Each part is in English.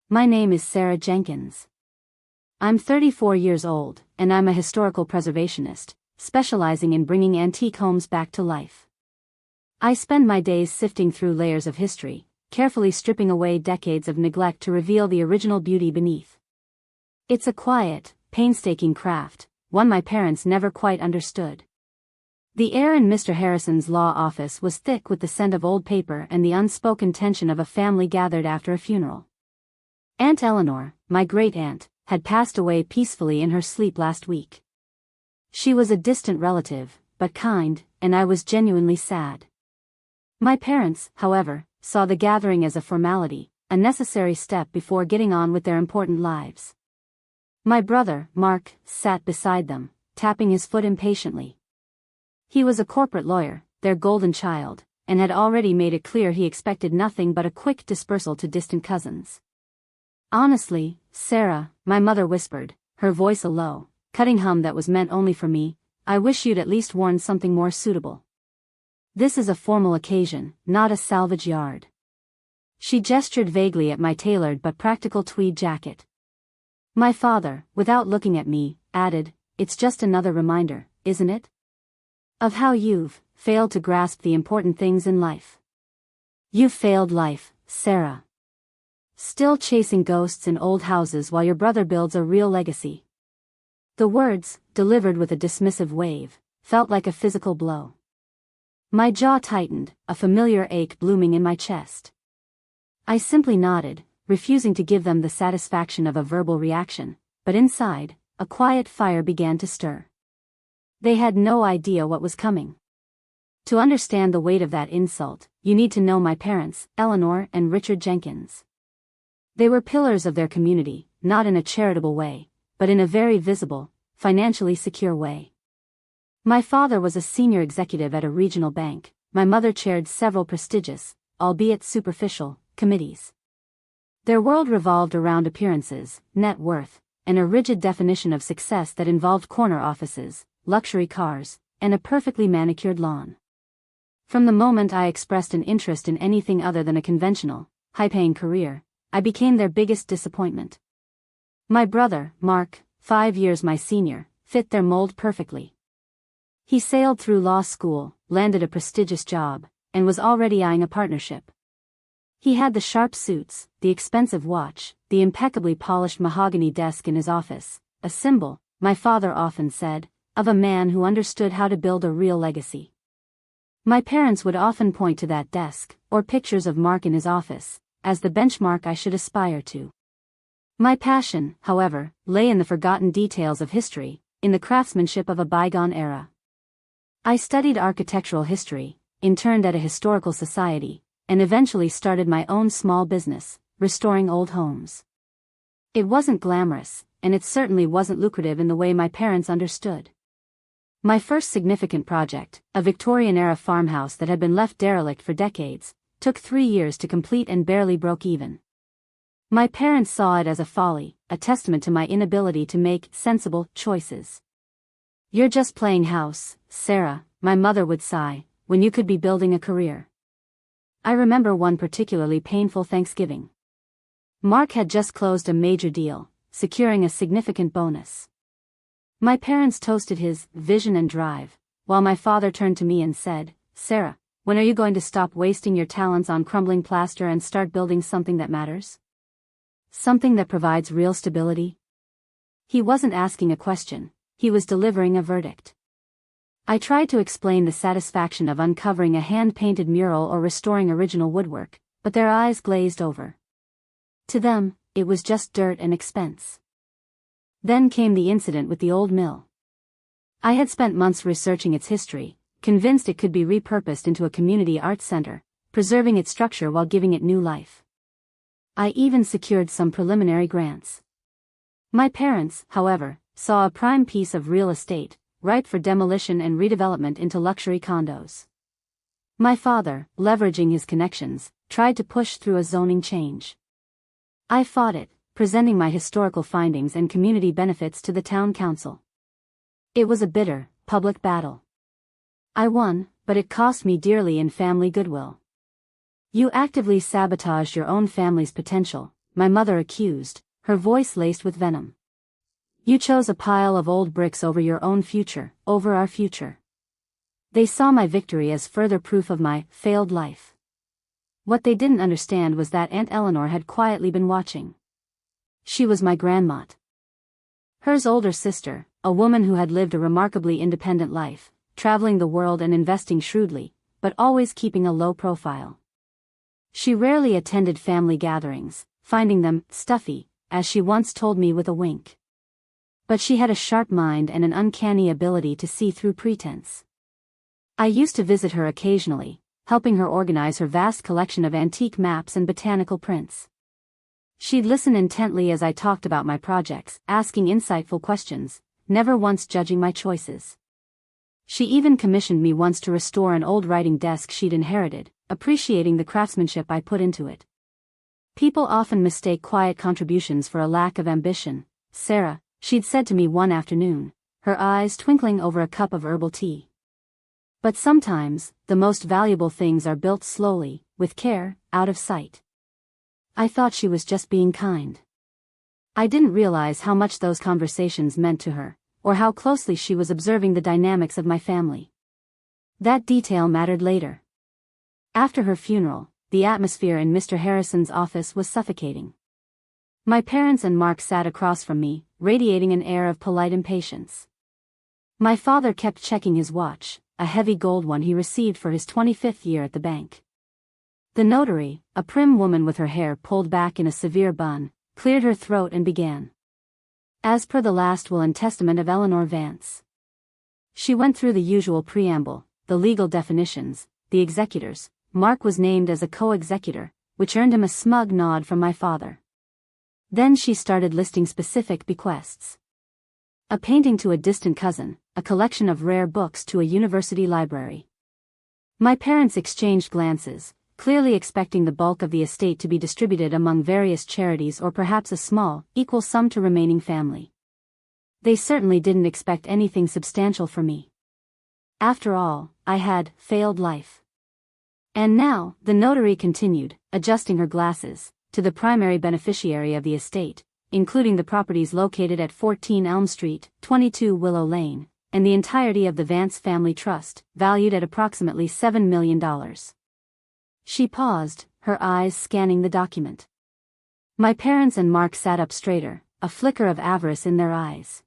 My name is Sarah Jenkins. I'm 34 years old, and I'm a historical preservationist, specializing in bringing antique homes back to life. I spend my days sifting through layers of history, carefully stripping away decades of neglect to reveal the original beauty beneath. It's a quiet, painstaking craft, one my parents never quite understood. The air in Mr. Harrison's law office was thick with the scent of old paper and the unspoken tension of a family gathered after a funeral. Aunt Eleanor, my great-aunt, had passed away peacefully in her sleep last week. She was a distant relative, but kind, and I was genuinely sad. My parents, however, saw the gathering as a formality, a necessary step before getting on with their important lives. My brother, Mark, sat beside them, tapping his foot impatiently. He was a corporate lawyer, their golden child, and had already made it clear he expected nothing but a quick dispersal to distant cousins. Honestly, Sarah, my mother whispered, her voice a low, cutting hum that was meant only for me, I wish you'd at least worn something more suitable. This is a formal occasion, not a salvage yard. She gestured vaguely at my tailored but practical tweed jacket. My father, without looking at me, added, it's just another reminder, isn't it? Of how you've failed to grasp the important things in life. You've failed life, Sarah. Still chasing ghosts in old houses while your brother builds a real legacy. The words, delivered with a dismissive wave, felt like a physical blow. My jaw tightened, a familiar ache blooming in my chest. I simply nodded, refusing to give them the satisfaction of a verbal reaction, but inside, a quiet fire began to stir. They had no idea what was coming. To understand the weight of that insult, you need to know my parents, Eleanor and Richard Jenkins. They were pillars of their community, not in a charitable way, but in a very visible, financially secure way. My father was a senior executive at a regional bank, my mother chaired several prestigious, albeit superficial, committees. Their world revolved around appearances, net worth, and a rigid definition of success that involved corner offices, luxury cars, and a perfectly manicured lawn. From the moment I expressed an interest in anything other than a conventional, high-paying career, I became their biggest disappointment. My brother, Mark, 5 years my senior, fit their mold perfectly. He sailed through law school, landed a prestigious job, and was already eyeing a partnership. He had the sharp suits, the expensive watch, the impeccably polished mahogany desk in his office, a symbol, my father often said, of a man who understood how to build a real legacy. My parents would often point to that desk, or pictures of Mark in his office, as the benchmark I should aspire to. My passion, however, lay in the forgotten details of history, in the craftsmanship of a bygone era. I studied architectural history, interned at a historical society, and eventually started my own small business, restoring old homes. It wasn't glamorous, and it certainly wasn't lucrative in the way my parents understood. My first significant project, a Victorian-era farmhouse that had been left derelict for decades, took 3 years to complete and barely broke even. My parents saw it as a folly, a testament to my inability to make sensible choices. You're just playing house, Sarah, my mother would sigh, when you could be building a career. I remember one particularly painful Thanksgiving. Mark had just closed a major deal, securing a significant bonus. My parents toasted his vision and drive, while my father turned to me and said, Sarah, when are you going to stop wasting your talents on crumbling plaster and start building something that matters? Something that provides real stability? He wasn't asking a question, he was delivering a verdict. I tried to explain the satisfaction of uncovering a hand-painted mural or restoring original woodwork, but their eyes glazed over. To them, it was just dirt and expense. Then came the incident with the old mill. I had spent months researching its history, convinced it could be repurposed into a community arts center, preserving its structure while giving it new life. I even secured some preliminary grants. My parents, however, saw a prime piece of real estate, ripe for demolition and redevelopment into luxury condos. My father, leveraging his connections, tried to push through a zoning change. I fought it, presenting my historical findings and community benefits to the town council. It was a bitter, public battle. I won, but it cost me dearly in family goodwill. You actively sabotaged your own family's potential, my mother accused, her voice laced with venom. You chose a pile of old bricks over your own future, over our future. They saw my victory as further proof of my failed life. What they didn't understand was that Aunt Eleanor had quietly been watching. She was my grandma. Her's older sister, a woman who had lived a remarkably independent life, traveling the world and investing shrewdly, but always keeping a low profile. She rarely attended family gatherings, finding them stuffy, as she once told me with a wink. But she had a sharp mind and an uncanny ability to see through pretense. I used to visit her occasionally, helping her organize her vast collection of antique maps and botanical prints. She'd listen intently as I talked about my projects, asking insightful questions, never once judging my choices. She even commissioned me once to restore an old writing desk she'd inherited, appreciating the craftsmanship I put into it. People often mistake quiet contributions for a lack of ambition. Sarah, she'd said to me one afternoon, her eyes twinkling over a cup of herbal tea. But sometimes, the most valuable things are built slowly, with care, out of sight. I thought she was just being kind. I didn't realize how much those conversations meant to her, or how closely she was observing the dynamics of my family. That detail mattered later. After her funeral, the atmosphere in Mr. Harrison's office was suffocating. My parents and Mark sat across from me, radiating an air of polite impatience. My father kept checking his watch, a heavy gold one he received for his 25th year at the bank. The notary, a prim woman with her hair pulled back in a severe bun, cleared her throat and began. As per the last will and testament of Eleanor Vance. She went through the usual preamble, the legal definitions, the executors. Mark was named as a co-executor, which earned him a smug nod from my father. Then she started listing specific bequests. A painting to a distant cousin, a collection of rare books to a university library. My parents exchanged glances, clearly expecting the bulk of the estate to be distributed among various charities or perhaps a small, equal sum to remaining family. They certainly didn't expect anything substantial from me. After all, I had failed life. And now, the notary continued, adjusting her glasses, to the primary beneficiary of the estate, including the properties located at 14 Elm Street, 22 Willow Lane, and the entirety of the Vance Family Trust, valued at approximately $7 million. She paused, her eyes scanning the document. My parents and Mark sat up straighter, a flicker of avarice in their eyes.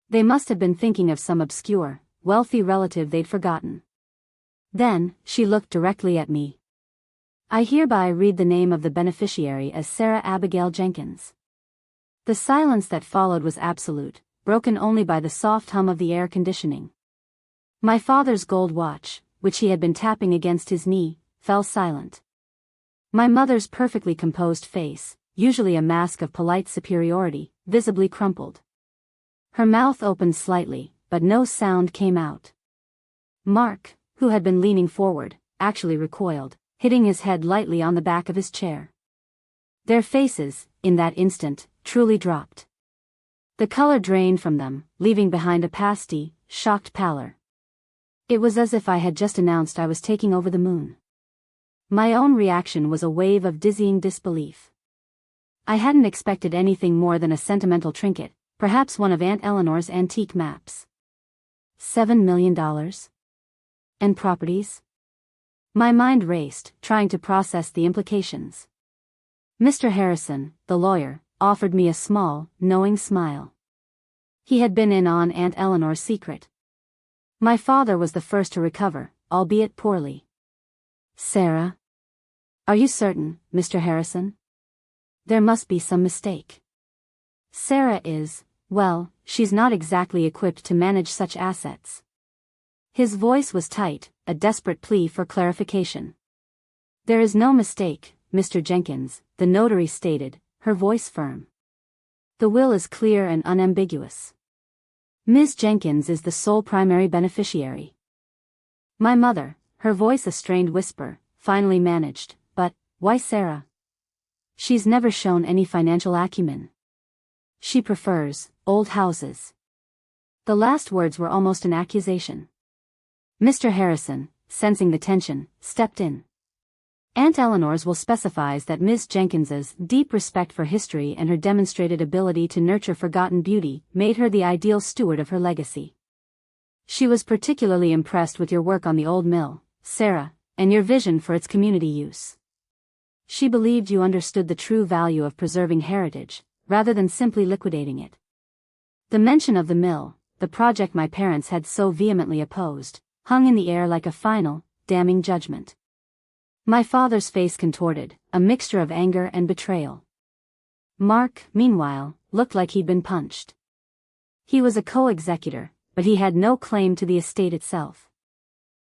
They must have been thinking of some obscure, wealthy relative they'd forgotten. Then, she looked directly at me. I hereby read the name of the beneficiary as Sarah Abigail Jenkins. The silence that followed was absolute, broken only by the soft hum of the air conditioning. My father's gold watch, which he had been tapping against his knee, fell silent. My mother's perfectly composed face, usually a mask of polite superiority, visibly crumpled. Her mouth opened slightly, but no sound came out. Mark, who had been leaning forward, actually recoiled, hitting his head lightly on the back of his chair. Their faces, in that instant, truly dropped. The color drained from them, leaving behind a pasty, shocked pallor. It was as if I had just announced I was taking over the moon. My own reaction was a wave of dizzying disbelief. I hadn't expected anything more than a sentimental trinket, perhaps one of Aunt Eleanor's antique maps. $7 million? And properties? My mind raced, trying to process the implications. Mr. Harrison, the lawyer, offered me a small, knowing smile. He had been in on Aunt Eleanor's secret. My father was the first to recover, albeit poorly. Sarah? Are you certain, Mr. Harrison? There must be some mistake. Sarah is, well, she's not exactly equipped to manage such assets. His voice was tight, a desperate plea for clarification. There is no mistake, Mr. Jenkins, the notary stated, her voice firm. The will is clear and unambiguous. Ms. Jenkins is the sole primary beneficiary. My mother, her voice a strained whisper, finally managed, but, why Sarah? She's never shown any financial acumen. She prefers old houses. The last words were almost an accusation. Mr. Harrison, sensing the tension, stepped in. Aunt Eleanor's will specifies that Miss Jenkins's deep respect for history and her demonstrated ability to nurture forgotten beauty made her the ideal steward of her legacy. She was particularly impressed with your work on the old mill, Sarah, and your vision for its community use. She believed you understood the true value of preserving heritage, rather than simply liquidating it. The mention of the mill, the project my parents had so vehemently opposed, hung in the air like a final, damning judgment. My father's face contorted, a mixture of anger and betrayal. Mark, meanwhile, looked like he'd been punched. He was a co-executor, but he had no claim to the estate itself.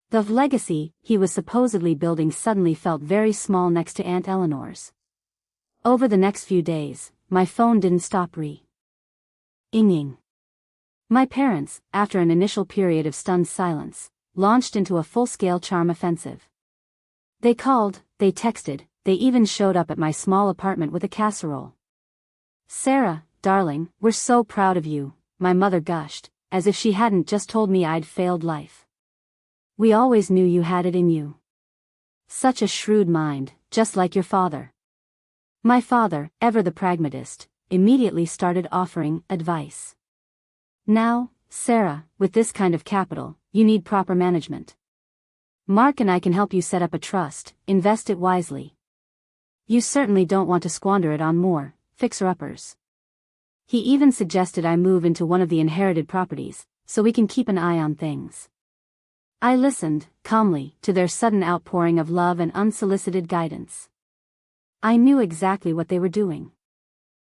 The legacy he was supposedly building suddenly felt very small next to Aunt Eleanor's. Over the next few days, my phone didn't stop ringing. My parents, after an initial period of stunned silence, launched into a full-scale charm offensive. They called, they texted, they even showed up at my small apartment with a casserole. "Sarah, darling, we're so proud of you," my mother gushed, as if she hadn't just told me I'd failed life. "We always knew you had it in you. Such a shrewd mind, just like your father." My father, ever the pragmatist, immediately started offering advice. "Now, Sarah, with this kind of capital, you need proper management. Mark and I can help you set up a trust, invest it wisely. You certainly don't want to squander it on more fixer-uppers." He even suggested I move into one of the inherited properties, so we can keep an eye on things. I listened, calmly, to their sudden outpouring of love and unsolicited guidance. I knew exactly what they were doing.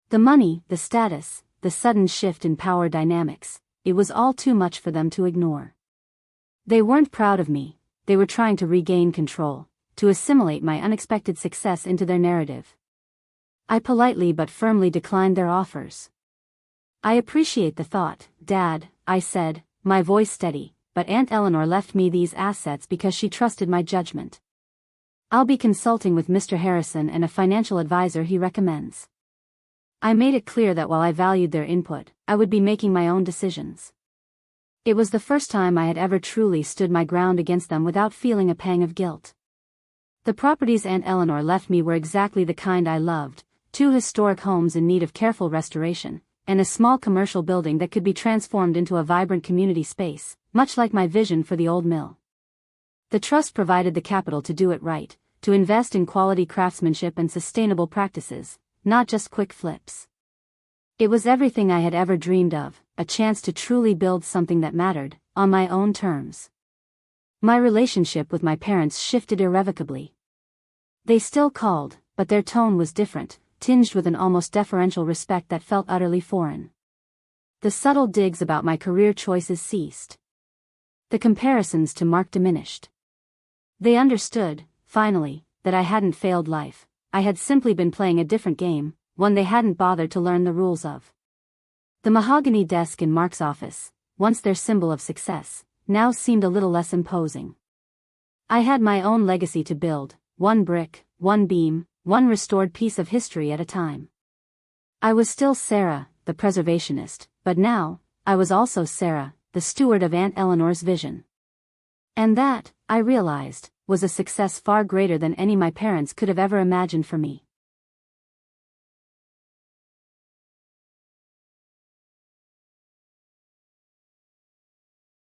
The money, the status, the sudden shift in power dynamics, it was all too much for them to ignore. They weren't proud of me, they were trying to regain control, to assimilate my unexpected success into their narrative. I politely but firmly declined their offers. "I appreciate the thought, Dad," I said, my voice steady, "but Aunt Eleanor left me these assets because she trusted my judgment. I'll be consulting with Mr. Harrison and a financial advisor he recommends." I made it clear that while I valued their input, I would be making my own decisions. It was the first time I had ever truly stood my ground against them without feeling a pang of guilt. The properties Aunt Eleanor left me were exactly the kind I loved: 2 historic homes in need of careful restoration, and a small commercial building that could be transformed into a vibrant community space, much like my vision for the old mill. The trust provided the capital to do it right, to invest in quality craftsmanship and sustainable practices, not just quick flips. It was everything I had ever dreamed of, a chance to truly build something that mattered, on my own terms. My relationship with my parents shifted irrevocably. They still called, but their tone was different, tinged with an almost deferential respect that felt utterly foreign. The subtle digs about my career choices ceased. The comparisons to Mark diminished. They understood, finally, that I hadn't failed life. I had simply been playing a different game, one they hadn't bothered to learn the rules of. The mahogany desk in Mark's office, once their symbol of success, now seemed a little less imposing. I had my own legacy to build, one brick, one beam, one restored piece of history at a time. I was still Sarah, the preservationist, but now, I was also Sarah, the steward of Aunt Eleanor's vision. And that, I realized, was a success far greater than any my parents could have ever imagined for me.